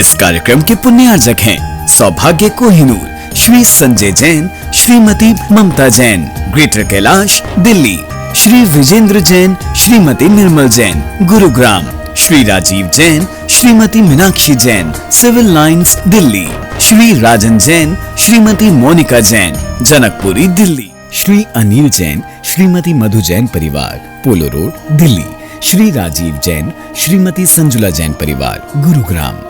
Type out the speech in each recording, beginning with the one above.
इस कार्यक्रम के पुण्यार्जक हैं सौभाग्य कोहिनूर, श्री संजय जैन, श्रीमती ममता Jain, greater Kailash Delhi, Shri Vijendra Jain, Shrimati Nirmal Jain, Gurugram, Shri Rajiv Jain, Shrimati Meenakshi Jain, civil lines Delhi, Shri राजन जैन, श्रीमती मोनिका जैन, जनकपुरी दिल्ली, श्री अनिल जैन, श्रीमती मधु जैन परिवार, पोलो रोड दिल्ली, श्री राजीव जैन, श्रीमती संजुला जैन परिवार, गुरुग्राम।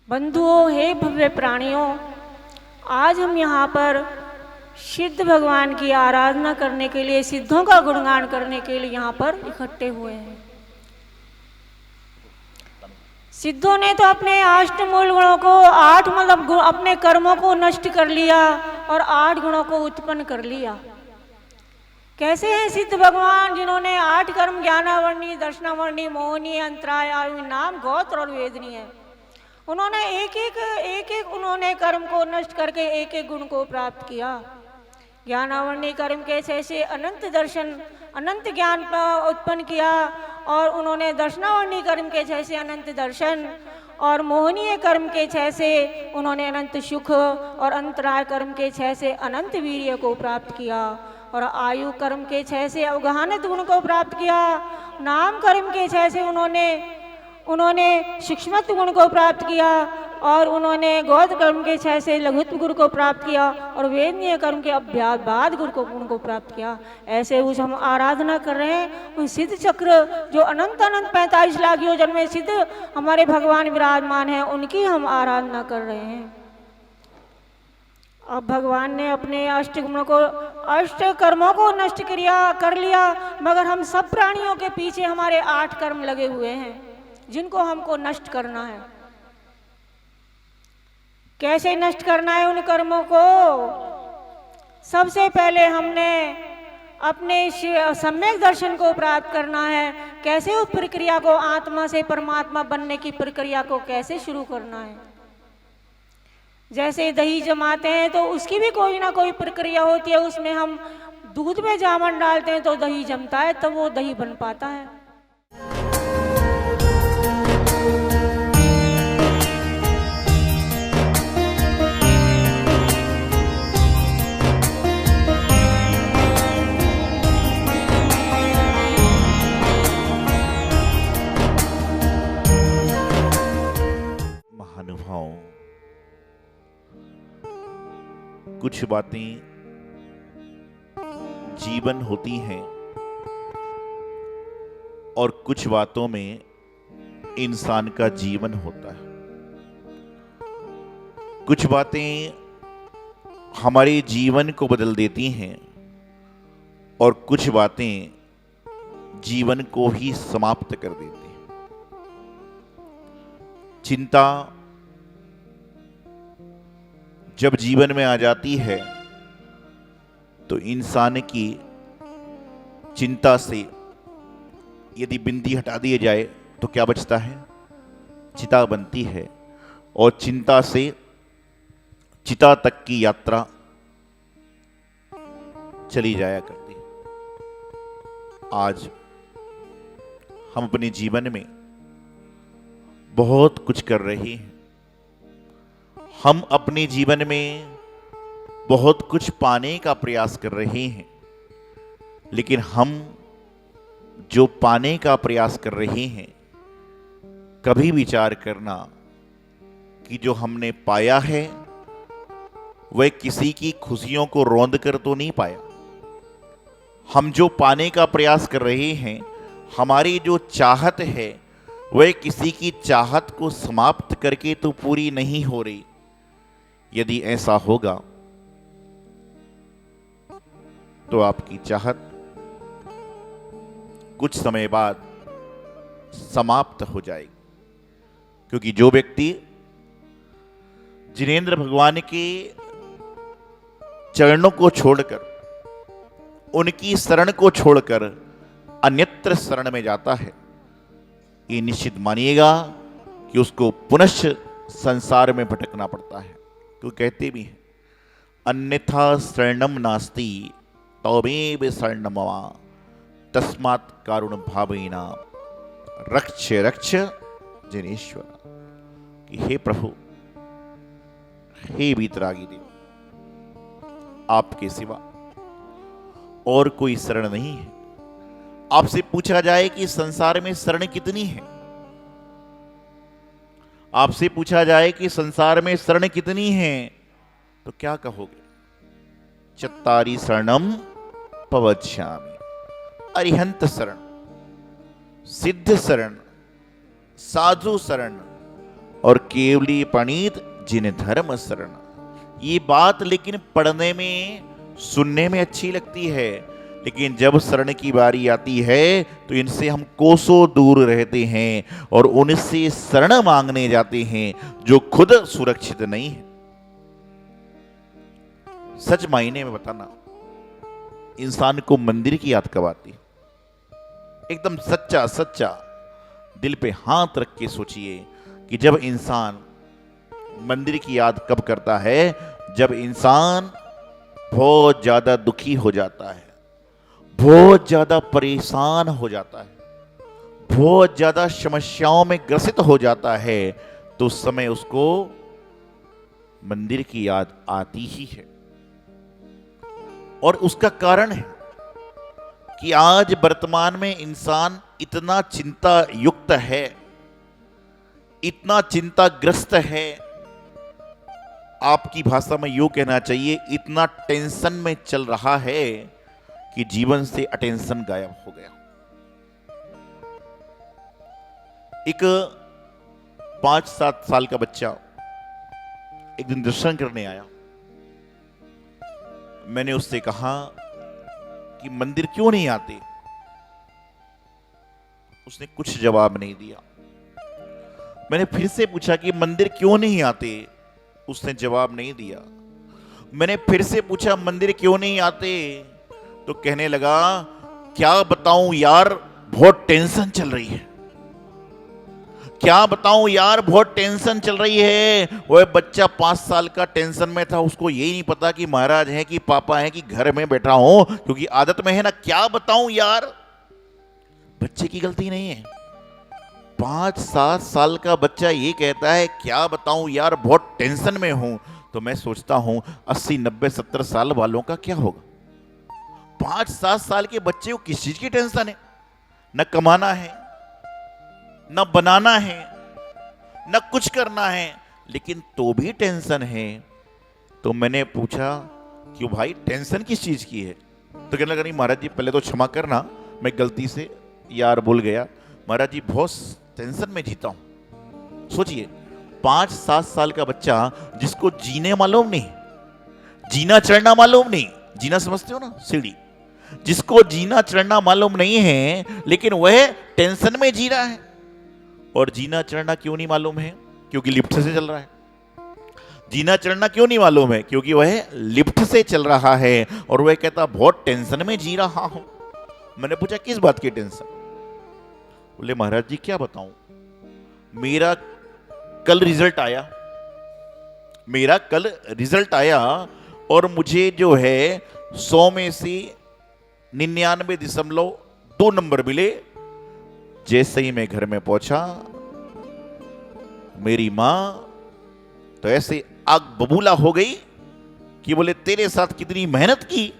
बंधुओं, हे भव्य प्राणियों, आज हम यहाँ पर सिद्ध भगवान की आराधना करने के लिए, सिद्धों का गुणगान करने के लिए यहाँ पर इकट्ठे हुए हैं। सिद्धों ने तो अपने अष्टमूल गुणों को अपने कर्मों को नष्ट कर लिया और 8 गुणों को उत्पन्न कर लिया। कैसे हैं सिद्ध भगवान जिन्होंने 8 कर्म ज्ञानावर्णी, दर्शनावर्णी, मोहनी, अंतराय, आयु, नाम, गोत्र और वेदनी है। उन्होंने एक एक उन्होंने कर्म को नष्ट करके एक एक गुण को प्राप्त किया। ज्ञानावर्णी कर्म के जैसे अनंत दर्शन, अनंत ज्ञान उत्पन्न किया, और उन्होंने दर्शनावर्णी कर्म के जैसे अनंत दर्शन, और मोहनीय कर्म के जैसे उन्होंने अनंत सुख, और अंतराय कर्म के जैसे अनंत वीर्य को प्राप्त किया, और आयु कर्म के जैसे अवगाहनत गुण को प्राप्त किया। नाम कर्म के जैसे उन्होंने सूक्ष्मत्व गुण को प्राप्त किया, और उन्होंने गोत्र कर्म के जैसे लघुत्व गुण को प्राप्त किया, और वेदनीय कर्म के अभ्यास गुण को प्राप्त किया। ऐसे उस हम आराधना कर रहे हैं उन सिद्ध चक्र जो अनंत 45 लाख योजन में सिद्ध हमारे भगवान विराजमान हैं, उनकी हम आराधना कर रहे हैं। अब भगवान ने अपने अष्ट कर्मों को नष्ट कर लिया, मगर हम सब प्राणियों के पीछे हमारे 8 कर्म लगे हुए हैं जिनको हमको नष्ट करना है। कैसे नष्ट करना है उन कर्मों को? सबसे पहले हमने अपने सम्यक दर्शन को प्राप्त करना है। कैसे उस प्रक्रिया को, आत्मा से परमात्मा बनने की प्रक्रिया को कैसे शुरू करना है? जैसे दही जमाते हैं तो उसकी भी कोई ना कोई प्रक्रिया होती है। उसमें हम दूध में जामन डालते हैं तो दही जमता है, तब वो दही बन पाता है। महानुभाव, कुछ बातें जीवन होती हैं और कुछ बातों में इंसान का जीवन होता है। कुछ बातें हमारे जीवन को बदल देती हैं और कुछ बातें जीवन को ही समाप्त कर देती हैं। चिंता जब जीवन में आ जाती है तो इंसान की चिंता से यदि बिंदी हटा दिए जाए तो क्या बचता है? चिता बनती है, और चिंता से चिता तक की यात्रा चली जाया करती है। आज हम अपने जीवन में बहुत कुछ कर रहे हैं। हम अपने जीवन में बहुत कुछ पाने का प्रयास कर रहे हैं, लेकिन हम जो पाने का प्रयास कर रहे हैं, कभी विचार करना कि जो हमने पाया है वह किसी की खुशियों को रौंद कर तो नहीं पाया। हम जो पाने का प्रयास कर रहे हैं, हमारी जो चाहत है वह किसी की चाहत को समाप्त करके तो पूरी नहीं हो रही। यदि ऐसा होगा तो आपकी चाहत कुछ समय बाद समाप्त हो जाएगी, क्योंकि जो व्यक्ति जिनेंद्र भगवान के चरणों को छोड़कर, उनकी शरण को छोड़कर अन्यत्र शरण में जाता है, ये निश्चित मानिएगा कि उसको पुनश्च संसार में भटकना पड़ता है। तो कहते भी हैं, अन्यथा शरणम नास्ति तौमेव शरणम मम तस्मात् कारुण भावेना रक्ष रक्ष जिनेश्वर। कि हे प्रभु, हे वीतरागी देव, आपके सिवा और कोई शरण नहीं है। आपसे पूछा जाए कि संसार में शरण कितनी है, आपसे पूछा जाए कि संसार में शरण कितनी है, तो क्या कहोगे? चत्तारि शरणम पवज्यामि। अरिहंत शरण, सिद्ध शरण, साधु शरण और केवली पणित जिन धर्म शरण। ये बात लेकिन पढ़ने में, सुनने में अच्छी लगती है, लेकिन जब शरण की बारी आती है तो इनसे हम कोसों दूर रहते हैं और उनसे शरण मांगने जाते हैं जो खुद सुरक्षित नहीं है। सच मायने में बताना, इंसान को मंदिर की याद कब आती? एकदम सच्चा सच्चा दिल पे हाथ रख के सोचिए कि जब इंसान मंदिर की याद कब करता है? जब इंसान बहुत ज्यादा दुखी हो जाता है, बहुत ज्यादा परेशान हो जाता है, बहुत ज्यादा समस्याओं में ग्रसित हो जाता है, तो उस समय उसको मंदिर की याद आती ही है। और उसका कारण है कि आज वर्तमान में इंसान इतना चिंता युक्त है, इतना चिंताग्रस्त है, आपकी भाषा में यूं कहना चाहिए इतना टेंशन में चल रहा है कि जीवन से अटेंशन गायब हो गया। एक 5-7 साल का बच्चा एक दिन दर्शन करने आया। मैंने उससे कहा कि मंदिर क्यों नहीं आते? उसने कुछ जवाब नहीं दिया। मैंने फिर से पूछा कि मंदिर क्यों नहीं आते? उसने जवाब नहीं दिया। मैंने फिर से पूछा मंदिर क्यों नहीं आते? तो कहने लगा क्या बताऊं यार, बहुत टेंशन चल रही है। क्या बताऊं यार, बहुत टेंशन चल रही है। वो बच्चा 5 साल का टेंशन में था, उसको यही नहीं पता कि महाराज है कि पापा है कि घर में बैठा हूं, क्योंकि आदत में है ना। क्या बताऊं यार, बच्चे की गलती नहीं है। 5-7 साल का बच्चा ये कहता है क्या बताऊं यार, बहुत टेंशन में हूं। तो मैं सोचता हूं 80, 90, 70 साल वालों का क्या होगा। 5-7 साल के बच्चे को किस चीज की टेंशन है? न कमाना है, न बनाना है, न कुछ करना है, लेकिन तो भी टेंशन है। तो मैंने पूछा क्यों भाई, टेंशन किस चीज की है? तो कहने लगा नहीं महाराज जी पहले तो क्षमा करना, मैं गलती से यार भूल गया। महाराज जी बहुत टेंशन में जीता हूं। सोचिए 5-7 साल का बच्चा जिसको जीने मालूम नहीं, जीना चढ़ना मालूम नहीं, जीना समझते हो ना सीढ़ी, जिसको जीना चढ़ना मालूम नहीं है, लेकिन वह टेंशन में जी रहा है। और जीना चढ़ना क्यों नहीं मालूम है? क्योंकि लिफ्ट से चल रहा है। जीना चढ़ना क्यों नहीं मालूम है? क्योंकि वह लिफ्ट से चल रहा है। और वह कहता बहुत टेंशन में जी रहा हूं। मैंने पूछा किस बात की टेंशन? बोले महाराज जी क्या बताऊं, मेरा कल रिजल्ट आया और मुझे जो है 100 में से 99.2 नंबर मिले। जैसे ही मैं घर में पहुंचा, मेरी मां तो ऐसे आग बबूला हो गई कि बोले तेरे साथ कितनी मेहनत की,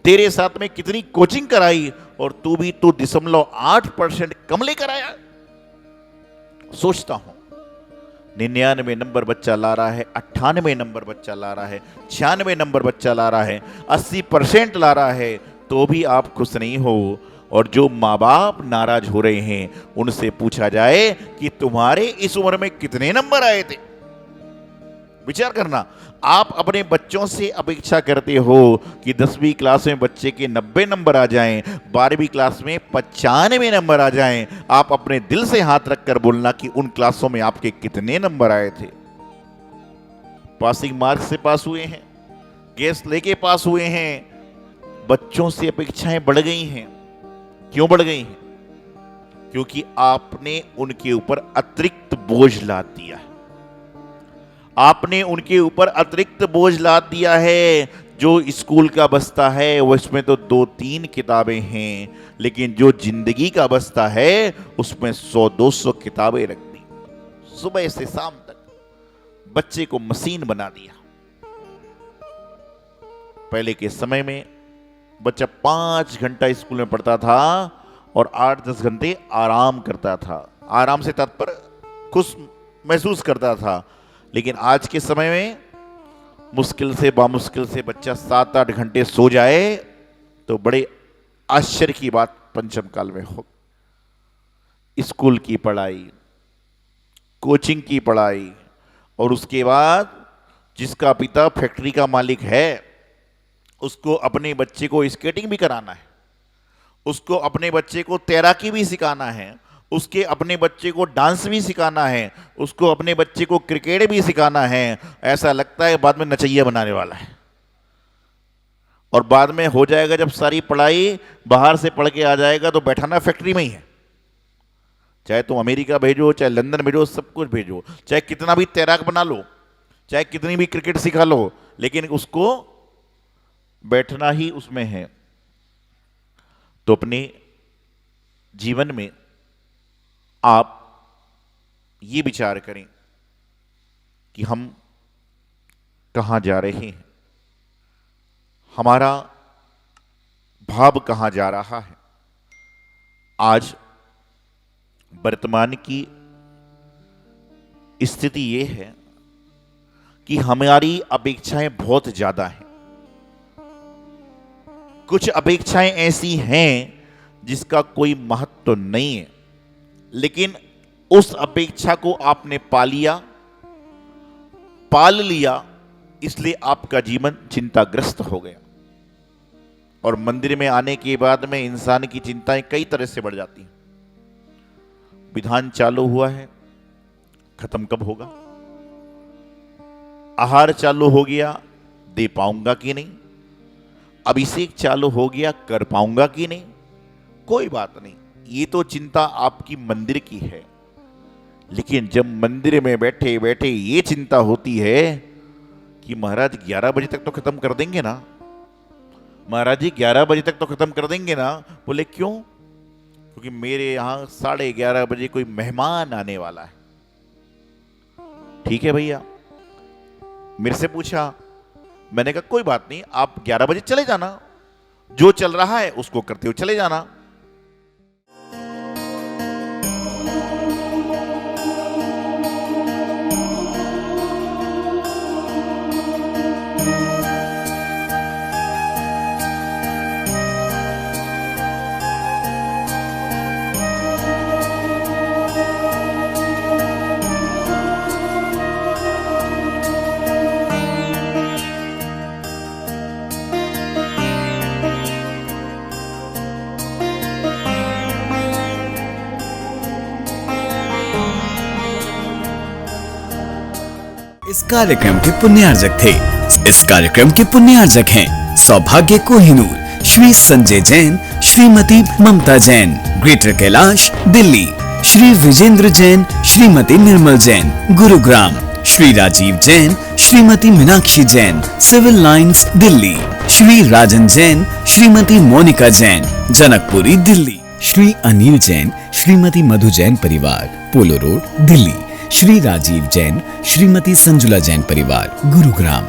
तेरे साथ में कितनी कोचिंग कराई, और तू भी तो 0.8% कम लेकर आया। सोचता हूं 99 नंबर बच्चा ला रहा है, 98 नंबर बच्चा ला रहा है, 96 नंबर बच्चा ला रहा है, 80% ला रहा है, तो भी आप खुश नहीं हो। और जो माँ बाप नाराज हो रहे हैं उनसे पूछा जाए कि तुम्हारे इस उम्र में कितने नंबर आए थे? विचार करना, आप अपने बच्चों से अपेक्षा करते हो कि 10वीं क्लास में बच्चे के 90 नंबर आ जाएं, 12वीं क्लास में 95 नंबर आ जाएं। आप अपने दिल से हाथ रखकर बोलना कि उन क्लासों में आपके कितने नंबर आए थे। पासिंग मार्क्स से पास हुए हैं, गैस लेके पास हुए हैं। बच्चों से अपेक्षाएं बढ़ गई हैं। क्यों बढ़ गई हैं? क्योंकि आपने उनके ऊपर अतिरिक्त बोझ लाद दिया है। आपने उनके ऊपर अतिरिक्त बोझ लाद दिया है। जो स्कूल का बस्ता है वो इसमें तो 2-3 किताबें हैं, लेकिन जो जिंदगी का बस्ता है उसमें 100-200 किताबें रख दी। सुबह से शाम तक बच्चे को मशीन बना दिया। पहले के समय में बच्चा 5 घंटा स्कूल में पढ़ता था और 8-10 घंटे आराम करता था। आराम से तात्पर्य खुश महसूस करता था। लेकिन आज के समय में मुश्किल से बामुश्किल से बच्चा 7-8 घंटे सो जाए तो बड़े आश्चर्य की बात पंचम काल में हो। स्कूल की पढ़ाई, कोचिंग की पढ़ाई, और उसके बाद जिसका पिता फैक्ट्री का मालिक है उसको अपने बच्चे को स्केटिंग भी कराना है, उसको अपने बच्चे को तैराकी भी सिखाना है, उसके अपने बच्चे को डांस भी सिखाना है, उसको अपने बच्चे को क्रिकेट भी सिखाना है। ऐसा लगता है बाद में नचैया बनाने वाला है। और बाद में हो जाएगा जब सारी पढ़ाई, बाहर से पढ़ के आ जाएगा तो बैठाना फैक्ट्री में ही है। चाहे तुम अमेरिका भेजो, चाहे लंदन भेजो, सब कुछ भेजो, चाहे कितना भी तैराक बना लो, चाहे कितनी भी क्रिकेट सिखा लो, लेकिन उसको बैठना ही उसमें है। तो अपने जीवन में आप ये विचार करें कि हम कहाँ जा रहे हैं, हमारा भाव कहाँ जा रहा है। आज वर्तमान की स्थिति ये है कि हमारी अपेक्षाएं बहुत ज्यादा हैं। कुछ अपेक्षाएं ऐसी हैं जिसका कोई महत्व नहीं है, लेकिन उस अपेक्षा को आपने पाल लिया, इसलिए आपका जीवन चिंताग्रस्त हो गया। और मंदिर में आने के बाद में इंसान की चिंताएं कई तरह से बढ़ जाती हैं। विधान चालू हुआ है, खत्म कब होगा? आहार चालू हो गया, दे पाऊंगा कि नहीं? अभिषेक चालू हो गया, कर पाऊंगा कि नहीं? कोई बात नहीं, ये तो चिंता आपकी मंदिर की है। लेकिन जब मंदिर में बैठे बैठे ये चिंता होती है कि महाराज 11 बजे तक तो खत्म कर देंगे ना, महाराज जी 11 बजे तक तो खत्म कर देंगे ना। बोले क्यों? क्योंकि मेरे यहां 11:30 बजे कोई मेहमान आने वाला है। ठीक है भैया, मेरे से पूछा, मैंने कहा कोई बात नहीं, आप 11 बजे चले जाना, जो चल रहा है उसको करते हुए चले जाना। इस कार्यक्रम के पुण्यार्जक थे। इस कार्यक्रम के पुण्यार्जक हैं सौभाग्य कोहिनूर, श्री संजय जैन, श्रीमती ममता Jain, greater Kailash, Delhi, Shri Vijendra Jain, Shrimati Nirmal Jain, Gurugram, Shri Rajiv Jain, Shrimati Meenakshi Jain, civil lines, Delhi, Shri राजन जैन, श्रीमती मोनिका जैन, जनकपुरी, दिल्ली, श्री अनिल जैन, श्रीमती मधु जैन परिवार, पोलो रोड, दिल्ली, श्री राजीव जैन, श्रीमती संजुला जैन परिवार, गुरुग्राम।